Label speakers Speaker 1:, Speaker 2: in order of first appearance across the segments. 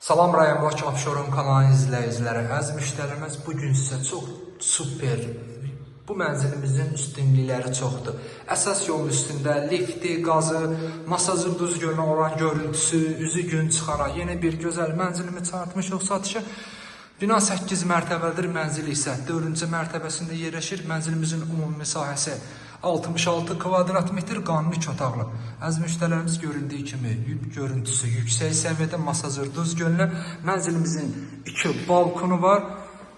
Speaker 1: Salam Ryan Block Offshore kanalı izləyiciləri, əziz müştərimiz, bugün sizə çox super, bu mənzilimizin üstünlükləri çoxdur. Əsas yol üstündə lifti, qazı, masajı düz görünən olan görüntüsü, üzü gün çıxara yeni bir gözəl mənzilimi çatmışıq satışa. Bina 8 mərtəbədir, mənzil isə 4-cü mərtəbəsində yerləşir. Mənzilimizin ümumi sahəsi 66 kvadrat metr, qanuni 2 otaqlı. Əziz müştərilərimiz göründüyü kimi görüntüsü yüksək səviyyədə, masajır düz görünən. Mənzilimizin 2 balkonu var.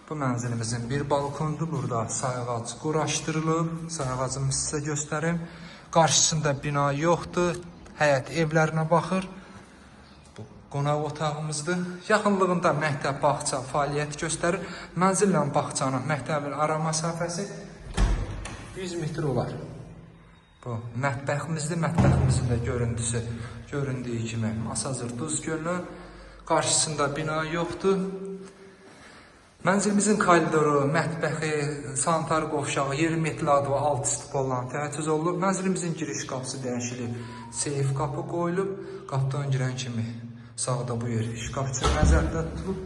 Speaker 1: Bu mənzilimizin bir balkonudur. Burada sayğac quraşdırılıb. Sayğacımı sizə göstərim. Qarşısında bina yoxdur. Həyət evlərinə baxır. Bu qonaq otağımızdır. Yaxınlığında məktəb, bağça fəaliyyət göstərir. Mənzillə bağçanın məktəbin ara məsafəsi 100 metr olar. Bu mətbəximizdir. Mətbəximizin də görüntüsü göründüyü kimi masajır düz görünür. Qarşısında bina yoxdur. Mənzilimizin koridoru, mətbəxi, sanitar qovşağı 20 metrli və alt stipolla təchiz olunub. Mənzilimizin giriş qapısı dəyişilib. Seyf qapı qoyulub. Qapıdan girən kimi sağda bu yer şkafçı nəzərdə tutulub.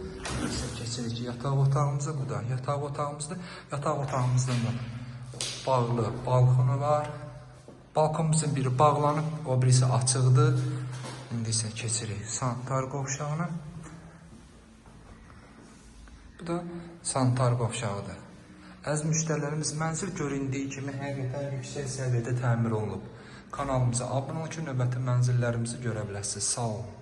Speaker 1: Keçirik yataq otağımıza. Bu da yataq otağımızdır. Yataq otağımızdan da bağlı balkonu var. Balkonumuzun biri bağlanıb, o birisi açıqdır. İndi isə keçirik sanitar qovşağına. Bu da sanitar qovşağıdır. Əziz müştərilərimiz, mənzil göründüyü kimi həqiqətən yüksək səviyyədə təmir olunub. Kanalımıza abunə olun ki, növbəti mənzillərimizi görə biləsiniz. Sağ olun.